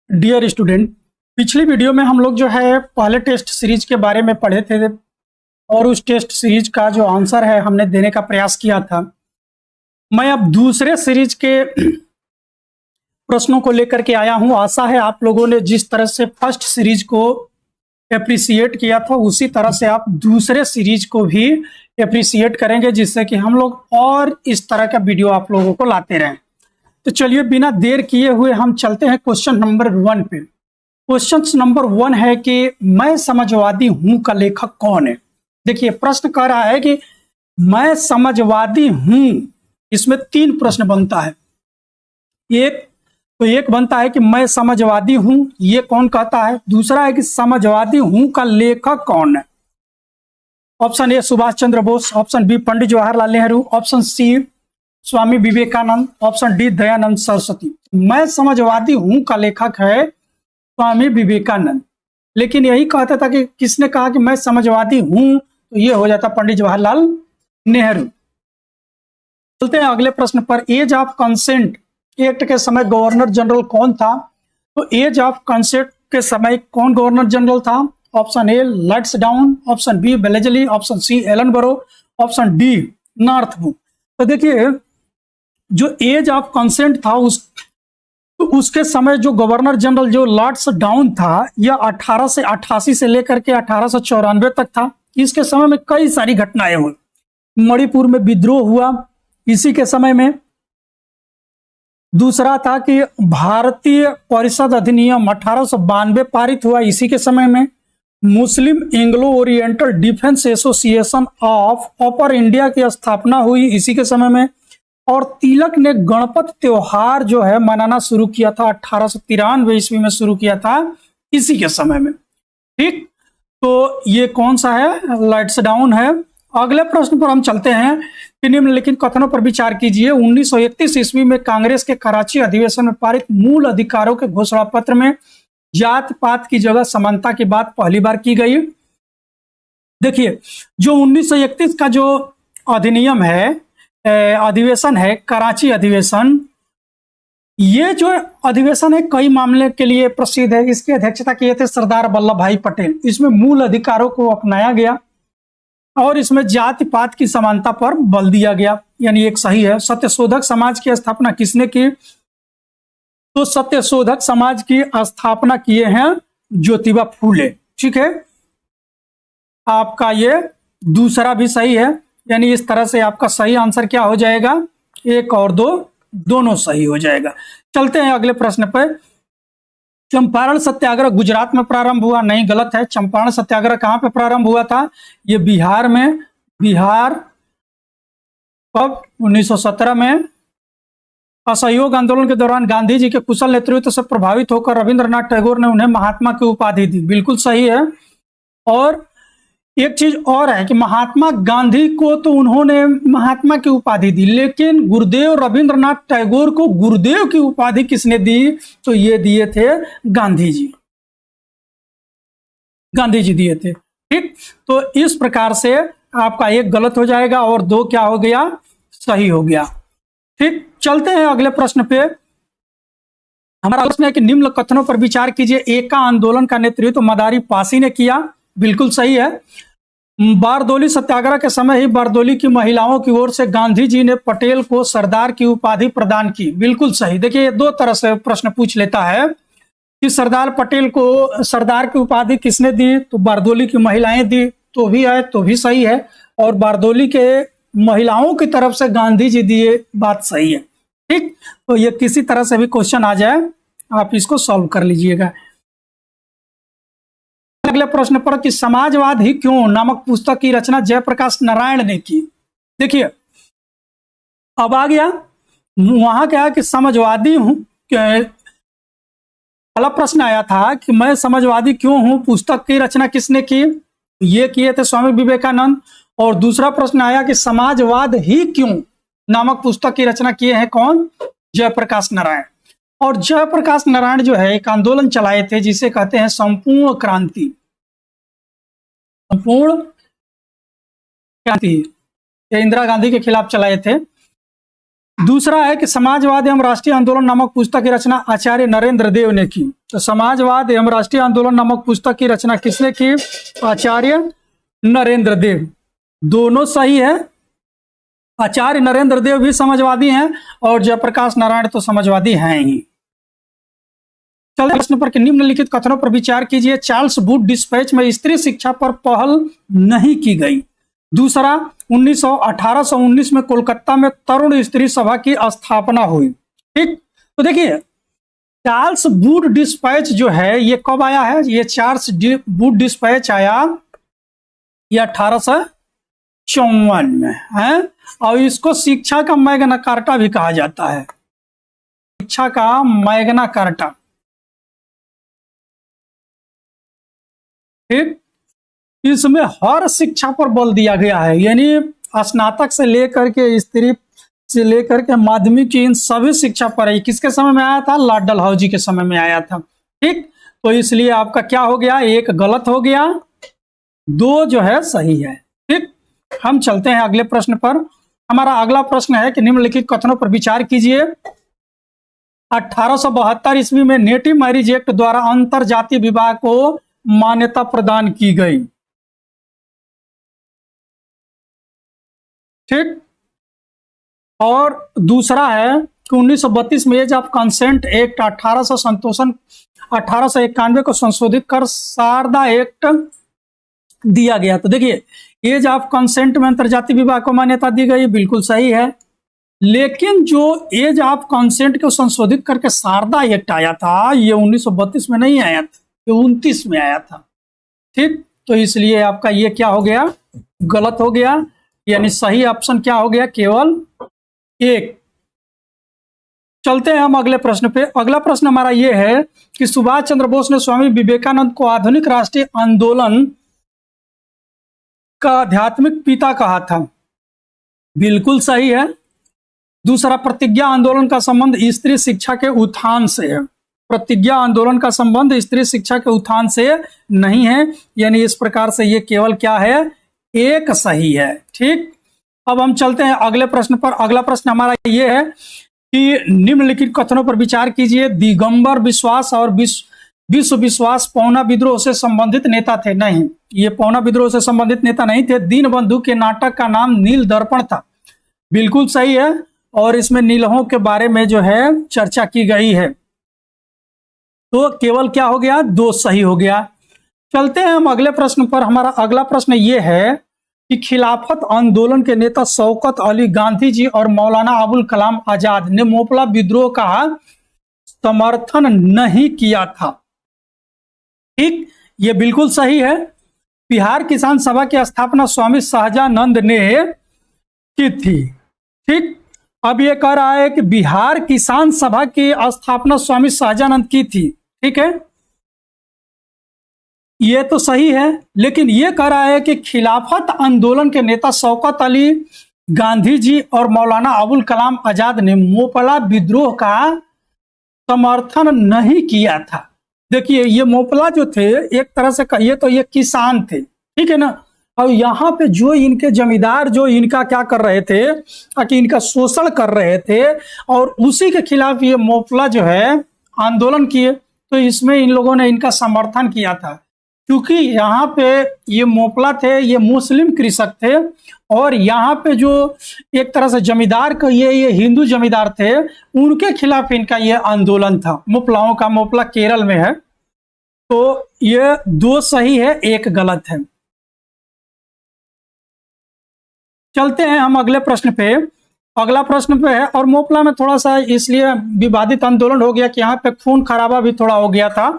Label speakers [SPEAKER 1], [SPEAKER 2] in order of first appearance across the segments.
[SPEAKER 1] Dear student, पिछली video में हम लोग जो है पहले टेस्ट सीरीज के बारे में पढ़े थे और उस टेस्ट सीरीज का जो आंसर है हमने देने का प्रयास किया था। मैं अब दूसरे सीरीज के प्रश्नों को लेकर के आया हूं। आशा है आप लोगों ने जिस तरह से फर्स्ट सीरीज को एप्रिसिएट किया था उसी तरह से आप दूसरे सीरीज को भी एप्रिसिएट करेंगे, जिससे कि हम लोग और इस तरह का वीडियो आप लोगों को लाते रहें। तो चलिए बिना देर किए हुए हम चलते हैं क्वेश्चन नंबर 1 पे। क्वेश्चन नंबर 1 है कि मैं समाजवादी हूं का लेखक कौन है। देखिए प्रश्न कह रहा है कि मैं समाजवादी हूं, इसमें 3 प्रश्न बनता है। एक बनता है कि मैं समाजवादी हूं, ये कौन कहता है। दूसरा है कि समाजवादी हूं का लेखक कौन है। Option A Subhash Chandra Bose, option B Pandit Jawaharlal Nehru, option C Swami Vivekananda, option D Dayanand Saraswati. मैं समाजवादी हूं का लेखक है स्वामी विवेकानंद, लेकिन यही कहता था कि किसने कहा कि मैं समाजवादी हूं, तो ये हो जाता पंडित जवाहरलाल नेहरू। चलते हैं अगले प्रश्न पर। एज ऑफ कंसेंट एक्ट के समय गवर्नर जनरल कौन था। तो एज ऑफ कंसेंट के समय कौन गवर्नर जनरल था। Option A Lansdowne, option B Wellesley, option C Ellenborough, option D Northwood. तो देखिए जो एज ऑफ कंसेंट था तो उसके समय जो गवर्नर जनरल जो लैंसडाउन था यह 1888 से लेकर के 1894 तक था। इसके समय में कई सारी घटनाएं हुई। मणिपुर में विद्रोह हुआ इसी के समय में। दूसरा था कि भारतीय परिषद अधिनियम 1892 पारित हुआ इसी के समय में। Muslim Anglo Oriental Defence Association of Upper India की स्थापना हुई इसी के समय में। और तिलक ने गणपत त्योहार जो है मनाना शुरू किया था 1893 ईस्वी में शुरू किया था इसी के समय में। ठीक, तो ये कौन सा है, लैंसडाउन है। अगले प्रश्न पर हम चलते हैं कि निम्नलिखित कथनों पर विचार कीजिए। 1931 ईस्वी में कांग्रेस के कराची अधिवेशन में पारित मूल अधिकारों के घोषणा पत्र में जात पात की जगह समानता की बात पहली बार की गई। देखिए जो 1931 का जो अधिनियम है, अधिवेशन है कराची अधिवेशन, ये जो अधिवेशन है कई मामले के लिए प्रसिद्ध है। इसकी अध्यक्षता किए थे सरदार वल्लभ भाई पटेल। इसमें मूल अधिकारों को अपनाया गया और इसमें जाति पात की समानता पर बल दिया गया, यानी एक सही है। सत्यशोधक समाज की स्थापना किसने की। तो सत्यशोधक समाज की स्थापना किए हैं ज्योतिबा फूले। ठीक है, आपका ये दूसरा भी सही है, यानी इस तरह से आपका सही आंसर क्या हो जाएगा, 1 और 2 दोनों सही हो जाएगा। चलते हैं अगले प्रश्न पर। चंपारण सत्याग्रह गुजरात में प्रारंभ हुआ, नहीं गलत है। चंपारण सत्याग्रह कहां पे प्रारंभ हुआ था, ये बिहार में। बिहार कब, 1917 में। असहयोग आंदोलन के दौरान गांधी जी के कुशल नेतृत्व से प्रभावित होकर रविंद्रनाथ टैगोर ने उन्हें महात्मा की उपाधि दी, बिल्कुल सही है। और एक चीज और है कि महात्मा गांधी को तो उन्होंने महात्मा की उपाधि दी, लेकिन गुरुदेव रविंद्रनाथ टैगोर को गुरुदेव की उपाधि किसने दी, तो ये दिए थे गांधी जी। गांधी जी दिए थे। ठीक, तो इस प्रकार से आपका 1 गलत हो जाएगा और 2 क्या हो गया, सही हो गया। ठीक, चलते हैं अगले प्रश्न पे। हमारा प्रश्न है कि निम्न कथनों पर विचार कीजिए। एका आंदोलन का नेतृत्व मदारी पासी ने किया, बिल्कुल सही है। बारदोली सत्याग्रह के समय ही बारदोली की महिलाओं की ओर से गांधी जी ने पटेल को सरदार की उपाधि प्रदान की, बिल्कुल सही। देखिए 2 तरह से प्रश्न पूछ लेता है कि सरदार पटेल को सरदार की उपाधि किसने दी, तो बारदोली की महिलाएं दी, तो भी है, तो भी सही है। और बारदोली के महिलाओं की तरफ से गांधी जी दिए, बात सही है। ठीक, तो ये किसी तरह से भी क्वेश्चन आ जाए आप इसको सॉल्व कर लीजिएगा। अगले प्रश्न पर कि समाजवाद ही क्यों नामक पुस्तक की रचना जयप्रकाश नारायण ने की। देखिए अब आ गया वहां क्या कि समाजवादी हूं, पहला प्रश्न आया था कि मैं समाजवादी क्यों हूं, पुस्तक की रचना किसने की, ये किए थे स्वामी विवेकानंद। और दूसरा प्रश्न आया कि समाजवाद ही क्यों नामक पुस्तक की रचना किए हैं कौन, जयप्रकाश नारायण। और जयप्रकाश नारायण जो है एक आंदोलन चलाए थे जिसे कहते हैं संपूर्ण क्रांति। संपूर्ण क्रांति इंदिरा गांधी के खिलाफ चलाए थे। दूसरा है कि समाजवाद एवं राष्ट्रीय आंदोलन नामक पुस्तक की रचना आचार्य नरेंद्र देव ने की। तो समाजवाद एवं राष्ट्रीय आंदोलन नामक पुस्तक की रचना किसने की? आचार्य नरेंद्र देव। दोनों सही है। आचार्य नरेंद्र देव भी समाजवादी हैं और जयप्रकाश नारायण तो समाजवादी हैं ही। चलिए प्रश्न पर कि निम्नलिखित कथनों पर विचार कीजिए। चार्ल्स वुड डिस्पैच में स्त्री शिक्षा पर पहल नहीं की गई। दूसरा, 1819 में कोलकाता में तरुण स्त्री सभा की स्थापना हुई। ठीक, तो देखिए चार्ल्स वुड डिस्पैच जो है ये कब आया है? ये चार्ल्स वुड डिस्पैच आया ये 1854 में है और इसको शिक्षा का मैग्ना कार्टा भी कहा जाता है। शिक्षा का मैग्ना कार्टा। ठीक, इसमें हर शिक्षा पर बल दिया गया है, यानी स्नातक से लेकर के स्त्री से लेकर के माध्यमिक की इन सभी शिक्षा पर है। किसके समय में आया था? लॉर्ड डलहौजी के समय में आया था। ठीक, तो इसलिए आपका क्या हो गया? एक गलत हो गया, दो जो है सही है। ठीक, हम चलते हैं अगले प्रश्न पर। हमारा अगला प्रश्न है कि निम्नलिखित कथनों पर विचार कीजिए। 1872 ईस्वी में नेटिव मैरिज एक्ट द्वारा अंतर जातीय विवाह को मान्यता प्रदान की गई। ठीक, और दूसरा है कि 1932 में एज ऑफ कंसेंट एक्ट 1891 को संशोधित कर शारदा एक्ट दिया गया। तो देखिए एज ऑफ कंसेंट में अंतरजातीय विवाह को मान्यता दी गई, बिल्कुल सही है। लेकिन जो एज ऑफ कंसेंट को संशोधित करके शारदा एक्ट आया था ये 1932 में नहीं आया था, ये 29 में आया था। ठीक, तो इसलिए आपका ये क्या हो गया? गलत हो गया, यानी सही ऑप्शन क्या हो गया? केवल एक। चलते हैं हम अगले प्रश्न पे। अगला प्रश्न हमारा ये है कि सुभाष चंद्र बोस ने स्वामी विवेकानंद को आधुनिक राष्ट्रीय आंदोलन का आध्यात्मिक पिता कहा था। बिल्कुल सही है। दूसरा, प्रतिज्ञा आंदोलन का संबंध स्त्री शिक्षा के उत्थान से है। प्रतिज्ञा आंदोलन का संबंध स्त्री शिक्षा के उत्थान से नहीं है, यानी इस प्रकार से ये केवल क्या है? एक सही है। ठीक, अब हम चलते हैं अगले प्रश्न पर। अगला प्रश्न हमारा ये है कि निम्नलिखित कथनों पर विचार कीजिए। दिगंबर विश्वास और विश्व विश्वास पौना विद्रोह से संबंधित नेता थे। नहीं, ये पौना विद्रोह से संबंधित नेता नहीं थे। दीनबंधु के नाटक का नाम नील दर्पण था। बिल्कुल सही है, और इसमें नीलहों के बारे में जो है चर्चा की गई है। तो केवल क्या हो गया? दो सही हो गया। चलते हैं हम अगले प्रश्न पर। हमारा अगला प्रश्न ये है कि खिलाफत आंदोलन के नेता शौकत अली गांधी जी और मौलाना अबुल कलाम आजाद ने मोपला विद्रोह का समर्थन नहीं किया था। ठीक, ये बिल्कुल सही है। बिहार किसान सभा की स्थापना स्वामी सहजानंद ने की थी। ठीक, अब ये कह रहा है कि बिहार किसान सभा की स्थापना स्वामी सहजानंद की थी। ठीक है, ये तो सही है, लेकिन ये कह रहा है कि खिलाफत आंदोलन के नेता शौकत अली गांधी जी और मौलाना अबुल कलाम आजाद ने मोपला विद्रोह का समर्थन नहीं किया था। देखिए ये मोपला जो थे एक तरह से ये किसान थे। ठीक है ना, और यहाँ पे जो इनके जमींदार जो इनका क्या कर रहे थे कि इनका शोषण कर रहे थे, और उसी के खिलाफ ये मोपला जो है आंदोलन किए। तो इसमें इन लोगों ने इनका समर्थन किया था, क्योंकि यहाँ पे ये मोपला थे, ये मुस्लिम कृषक थे, और यहाँ पे जो एक तरह से जमींदार का ये हिंदू जमींदार थे, उनके खिलाफ इनका ये आंदोलन था। मोपलाओं का, मोपला केरल में है। तो ये दो सही है, एक गलत है। चलते हैं हम अगले प्रश्न पे। अगला प्रश्न पे है, और मोपला में थोड़ा सा इसलिए विवादित आंदोलन हो गया कि यहाँ पे खून खराबा भी थोड़ा हो गया था।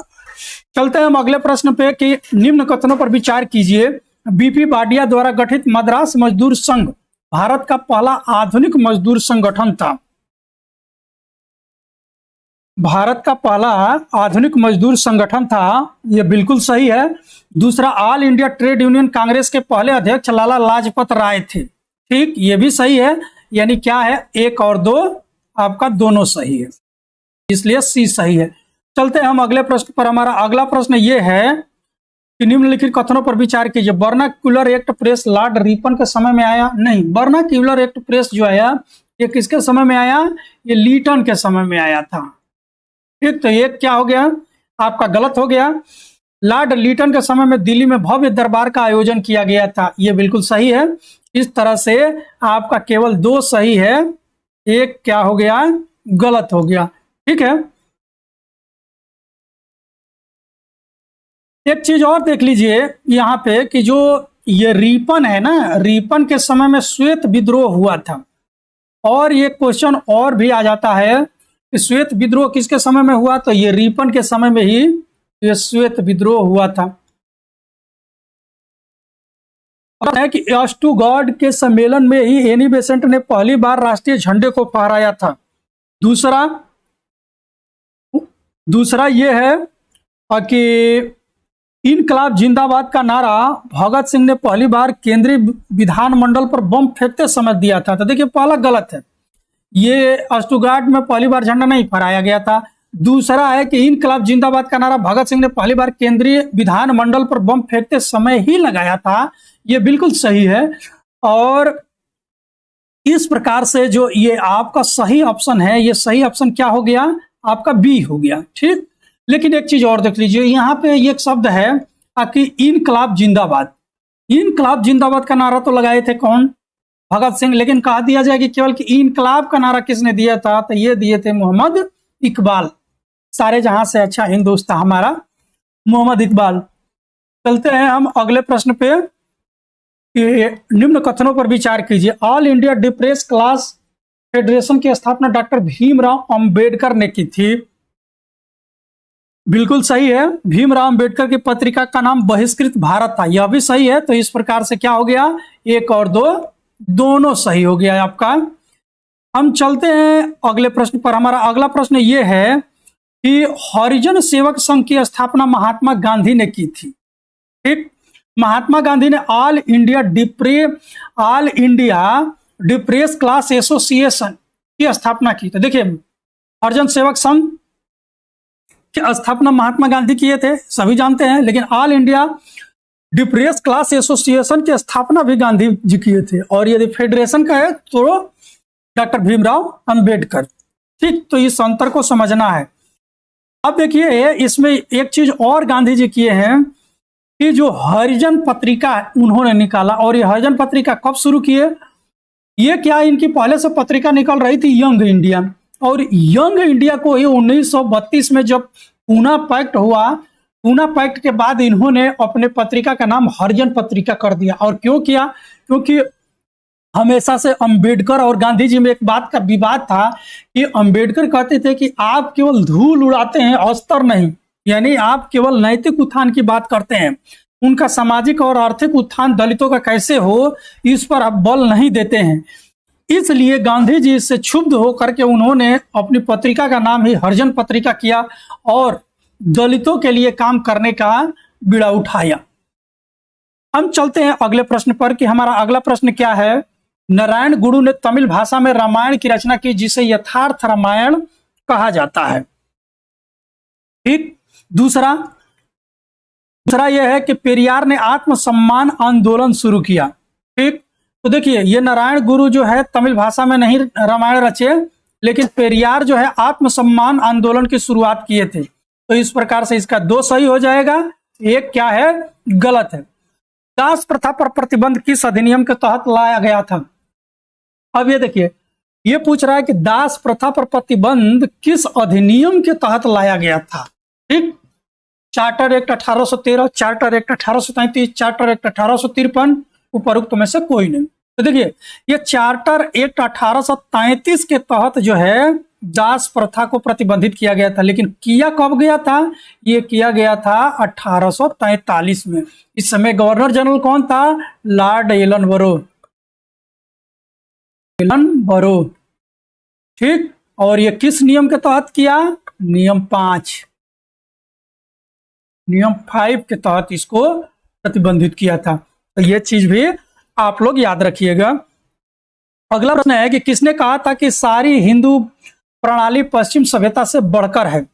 [SPEAKER 1] चलते हैं हम अगले प्रश्न पे कि निम्न कथनों पर विचार कीजिए। बीपी बाडिया द्वारा गठित मद्रास मजदूर संघ भारत का पहला आधुनिक मजदूर संगठन था। भारत का पहला आधुनिक मजदूर संगठन था, यह बिल्कुल सही है। दूसरा, all India trade union Congress के पहले अध्यक्ष लाला लाजपत राय थे। ठीक, ये भी सही है, यानी क्या है? एक और दो आपका दोनों सही है, इसलिए सी सही है। चलते हैं हम अगले प्रश्न पर। हमारा अगला प्रश्न ये है कि निम्नलिखित कथनों पर विचार कीजिए। Vernacular act press Lord Ripon के समय में आया? नहीं, वर्नाक्यूलर एक्ट प्रेस जो आया ये किसके समय में आया? ये लीटन के समय में आया था। ठीक, तो ये क्या हो गया? आपका गलत हो गया। लॉर्ड लीटन के समय में दिल्ली में भव्य दरबार का आयोजन किया गया था, ये बिल्कुल सही है। इस तरह से आपका केवल 2 सही है, एक क्या हो गया? गलत हो गया। ठीक है, एक चीज और देख लीजिए यहाँ पे कि जो ये रिपन है ना, रिपन के समय में श्वेत विद्रोह हुआ था। और ये क्वेश्चन और भी आ जाता है कि श्वेत विद्रोह किसके समय में हुआ? तो ये रिपन के समय में ही ये श्वेत विद्रोह हुआ था। है कि स्टुटगार्ट के सम्मेलन में ही एनी बेसेंट ने पहली बार राष्ट्रीय झंडे को फहराया था। दूसरा ये है कि इनकलाब जिंदाबाद का नारा भगत सिंह ने पहली बार केंद्रीय विधानमंडल पर बम फेंकते समय दिया था। तो देखिए पहला गलत है, ये स्टुटगार्ट में पहली बार झंडा नहीं फहराया गया था। दूसरा है कि इनकलाब जिंदाबाद का नारा भगत सिंह ने पहली बार केंद्रीय विधानमंडल पर बम फेंकते समय ही लगाया था, ये बिल्कुल सही है। और इस प्रकार से जो ये आपका सही ऑप्शन है, ये सही ऑप्शन क्या हो गया? आपका बी हो गया। ठीक, लेकिन एक चीज और देख लीजिए, यहाँ पे एक शब्द है कि इनकलाब जिंदाबाद। इनकलाब जिंदाबाद का नारा तो लगाए थे कौन? भगत सिंह। लेकिन कहा दिया जाए कि केवल कि इनकलाब का नारा किसने दिया था? तो ये दिए थे मोहम्मद इकबाल। सारे जहां से अच्छा हिंदुस्तान हमारा मोहम्मद इकबाल। चलते हैं हम अगले प्रश्न पे। निम्न कथनों पर विचार कीजिए। All India depress class federation की स्थापना डॉक्टर भीमराव अंबेडकर ने की थी। बिल्कुल सही है, भीमराव अंबेडकर की पत्रिका का नाम बहिष्कृत भारत था, यह भी सही है। तो इस प्रकार से क्या हो गया? 1 और 2 दोनों सही हो गया आपका। हम चलते हैं अगले प्रश्न पर। हमारा अगला प्रश्न ये है कि हरिजन सेवक संघ की स्थापना महात्मा गांधी ने की थी। ठीक, महात्मा गांधी ने all India depress class association की स्थापना की। तो देखिए हरिजन सेवक संघ की स्थापना महात्मा गांधी किए थे, सभी जानते हैं। लेकिन all India depress class association की स्थापना भी गांधी जी किए थे। और यदि फेडरेशन का है तो डॉक्टर भीमराव अंबेडकर। ठीक, तो इस अंतर को समझना है। अब देखिए इसमें एक चीज और गांधी जी किए हैं कि जो हरिजन पत्रिका उन्होंने निकाला। और ये हरिजन पत्रिका कब शुरू किए? ये क्या, इनकी पहले से पत्रिका निकल रही थी यंग इंडिया। और यंग इंडिया को ही 1932 में जब पूना पैक्ट हुआ, पूना पैक्ट के बाद इन्होंने अपने पत्रिका का नाम हरिजन पत्रिका कर दिया। और क्यों किया? क्योंकि हमेशा से अंबेडकर और गांधी जी में एक बात का विवाद था कि अंबेडकर कहते थे कि आप केवल धूल उड़ाते हैं, अस्तर नहीं, यानी आप केवल नैतिक उत्थान की बात करते हैं। उनका सामाजिक और आर्थिक उत्थान दलितों का कैसे हो, इस पर आप बल नहीं देते हैं। इसलिए गांधी जी से क्षुब्ध होकर के उन्होंने अपनी पत्रिका का नाम ही हरिजन पत्रिका किया और दलितों के लिए काम करने का बीड़ा उठाया। हम चलते हैं अगले प्रश्न पर कि हमारा अगला प्रश्न क्या है। नारायण गुरु ने तमिल भाषा में रामायण की रचना की, जिसे यथार्थ रामायण कहा जाता है। ठीक, दूसरा यह है कि पेरियार ने आत्मसम्मान आंदोलन शुरू किया। ठीक, तो देखिए ये नारायण गुरु जो है तमिल भाषा में नहीं रामायण रचे, लेकिन पेरियार जो है आत्मसम्मान आंदोलन की शुरुआत किए थे। तो इस प्रकार से इसका 2 सही हो जाएगा, एक क्या है? गलत है। दास प्रथा पर प्रतिबंध किस अधिनियम के तहत लाया गया था? अब ये देखिए ये पूछ रहा है कि दास प्रथा पर प्रतिबंध किस अधिनियम के तहत लाया गया था। ठीक, charter act 1813, charter act 1833, charter act 1853, उपरोक्त में से कोई नहीं। तो देखिए ये चार्टर एक्ट 1833 के तहत जो है दास प्रथा को प्रतिबंधित किया गया था। लेकिन किया कब गया था? ये किया गया था 1843 में। इस समय गवर्नर जनरल कौन था? लॉर्ड एलन बरो। ठीक, और ये किस नियम के तहत किया? नियम 5 के तहत इसको प्रतिबंधित किया था। तो ये चीज भी आप लोग याद रखिएगा। अगला प्रश्न है कि किसने कहा था कि सारी हिंदू प्रणाली पश्चिम सभ्यता से बढ़कर है?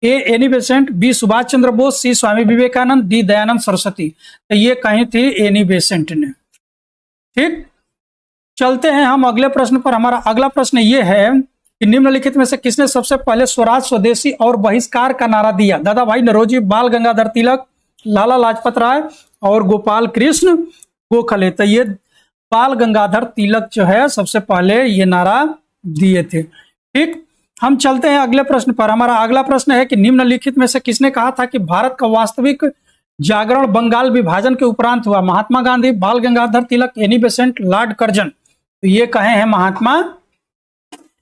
[SPEAKER 1] ए Annie Besant, B Subhash Chandra Bose, सी स्वामी विवेकानंद, डी दयानंद सरस्वती। तो ये कही थी एनी बेसेंट ने। ठीक, चलते हैं हम अगले प्रश्न पर। हमारा अगला प्रश्न ये है कि निम्नलिखित में से किसने सबसे पहले स्वराज, स्वदेशी और बहिष्कार का नारा दिया? दादा भाई नौरोजी, बाल गंगाधर तिलक, लाला लाजपत राय और गोपाल कृष्ण गोखले। तो ये बाल गंगाधर तिलक जो है सबसे पहले ये नारा दिए थे। ठीक, हम चलते हैं अगले प्रश्न पर। हमारा अगला प्रश्न है कि निम्नलिखित में से किसने कहा था कि भारत का वास्तविक जागरण बंगाल विभाजन के उपरांत हुआ? महात्मा गांधी, बाल Gangadhar Tilak, Annie Besant, Lord Curzon. तो ये कहे हैं महात्मा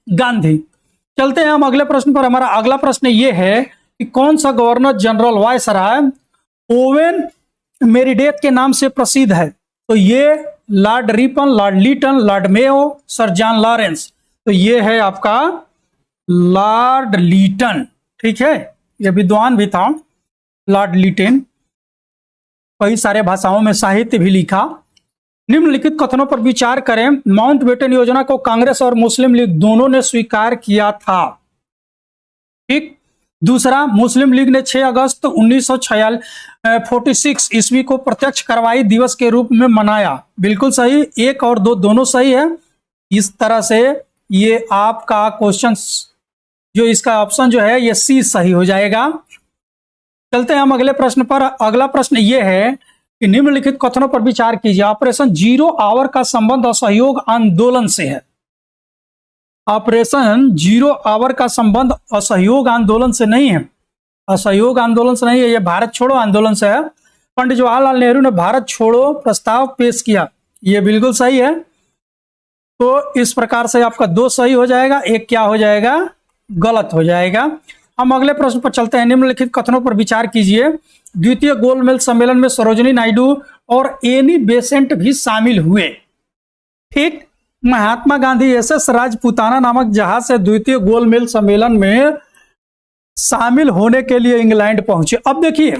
[SPEAKER 1] गांधी। चलते हैं हम अगले प्रश्न पर। हमारा अगला प्रश्न ये है कि कौन सा गवर्नर जनरल वायसराय ओवेन मेरिडेथ के नाम से प्रसिद्ध है? तो ये Lord Ripon, Lord Lytton, Lord Mayo, sir John Lawrence. तो ये है आपका लॉर्ड लीटन। ठीक है, ये विद्वान भी था लॉर्ड लीटन, कई सारे भाषाओं में साहित्य भी लिखा। निम्नलिखित कथनों पर विचार करें। माउंटबेटन योजना को कांग्रेस और मुस्लिम लीग दोनों ने स्वीकार किया था। ठीक, दूसरा, मुस्लिम लीग ने 6 अगस्त 1946 ईस्वी को प्रत्यक्ष कार्रवाई दिवस के रूप में मनाया। बिल्कुल सही, 1 और 2 दोनों सही है। इस तरह से ये आपका क्वेश्चन जो इसका ऑप्शन जो है ये सी सही हो जाएगा। चलते हैं हम अगले प्रश्न पर। अगला प्रश्न ये है कि निम्नलिखित कथनों पर विचार कीजिए। ऑपरेशन जीरो आवर का संबंध असहयोग आंदोलन से है। ऑपरेशन जीरो आवर का संबंध असहयोग आंदोलन से नहीं है। असहयोग आंदोलन से नहीं है, यह भारत छोड़ो आंदोलन से है। पंडित जवाहरलाल नेहरू ने भारत छोड़ो प्रस्ताव पेश किया, यह बिल्कुल सही है। तो इस प्रकार से आपका 2 सही हो जाएगा, 1 क्या हो जाएगा? गलत हो जाएगा। हम अगले प्रश्न पर चलते हैं। निम्नलिखित कथनों पर विचार कीजिए। द्वितीय गोलमेज सम्मेलन में सरोजिनी नायडू और एनी बेसेंट भी शामिल हुए। ठीक, महात्मा गांधी एसएस राजपूताना नामक जहाज से द्वितीय गोलमेज सम्मेलन में शामिल होने के लिए इंग्लैंड पहुंचे। अब देखिए,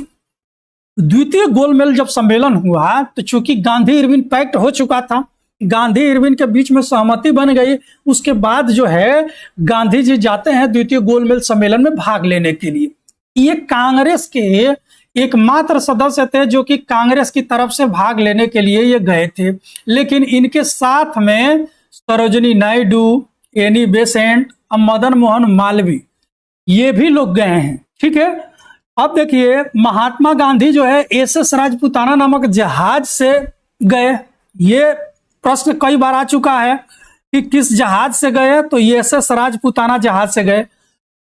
[SPEAKER 1] द्वितीय गोलमेज जब सम्मेलन हुआ तो चूंकि गांधी इरविन पैक्ट हो चुका था, गांधी इरविन के बीच में सहमति बन गई। उसके बाद जो है गांधी जी जाते हैं द्वितीय गोलमेज सम्मेलन में भाग लेने के लिए। ये कांग्रेस के एकमात्र सदस्य थे जो कि कांग्रेस की तरफ से भाग लेने के लिए ये गए थे। लेकिन इनके साथ में सरोजिनी नायडू, एनी बेसेंट और मदन मोहन मालवीय ये भी लोग गए हैं। ठीक है, अब देखिए महात्मा गांधी जो है एसएस राजपूताना नामक जहाज से गए। ये प्रश्न कई बार आ चुका है कि किस जहाज से गए, तो ये एसएस राजपूताना जहाज से गए।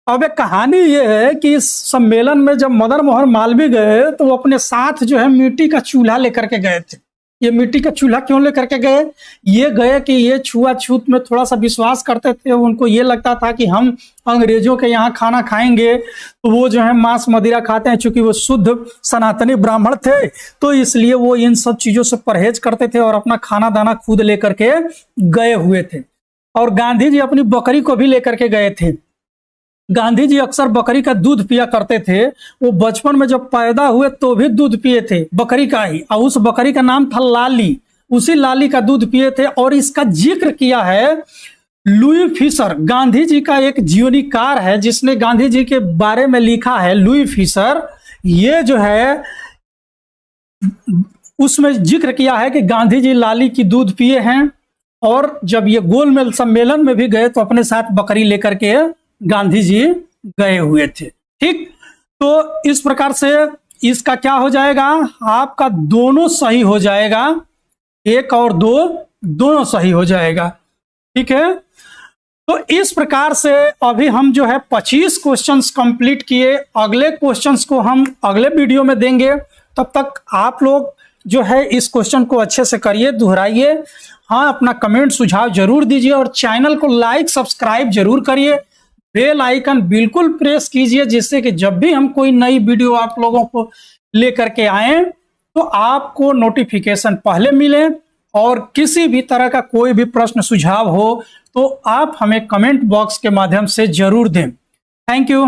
[SPEAKER 1] अब एक कहानी ये है कि इस सम्मेलन में जब मदन मोहन मालवीय गए तो वो अपने साथ जो है मिट्टी का चूल्हा लेकर के गए थे। ये मिट्टी का चूल्हा क्यों लेकर के गए? ये गए कि ये छुआछूत में थोड़ा सा विश्वास करते थे। उनको ये लगता था कि हम अंग्रेजों के यहाँ खाना खाएंगे तो वो जो है मांस मदिरा खाते हैं, चूंकि वो शुद्ध सनातनी ब्राह्मण थे तो इसलिए वो इन सब चीजों से परहेज करते थे और अपना खाना दाना खुद लेकर के गए हुए थे। और गांधी जी अपनी बकरी को भी लेकर के गए थे। गांधी जी अक्सर बकरी का दूध पिया करते थे। वो बचपन में जब पैदा हुए तो भी दूध पिए थे बकरी का ही, और उस बकरी का नाम था लाली। उसी लाली का दूध पिए थे। और इसका जिक्र किया है लुई फिशर, गांधी जी का एक जीवनीकार है जिसने गांधी जी के बारे में लिखा है, लुई फिशर। ये जो है उसमें जिक्र किया है कि गांधी जी लाली की दूध पिए हैं और जब ये गोलमेज सम्मेलन में भी गए तो अपने साथ बकरी लेकर के गांधी जी गए हुए थे। ठीक, तो इस प्रकार से इसका क्या हो जाएगा? आपका दोनों सही हो जाएगा, 1 और 2 दोनों सही हो जाएगा। ठीक है, तो इस प्रकार से अभी हम जो है 25 क्वेश्चंस कंप्लीट किए। अगले क्वेश्चंस को हम अगले वीडियो में देंगे। तब तक आप लोग जो है इस क्वेश्चन को अच्छे से करिए, दोहराइए। हाँ, अपना कमेंट सुझाव जरूर दीजिए और चैनल को लाइक सब्सक्राइब जरूर करिए। बेल आइकन बिल्कुल प्रेस कीजिए जिससे कि जब भी हम कोई नई वीडियो आप लोगों को लेकर के आए तो आपको नोटिफिकेशन पहले मिले। और किसी भी तरह का कोई भी प्रश्न सुझाव हो तो आप हमें कमेंट बॉक्स के माध्यम से जरूर दें। Thank you.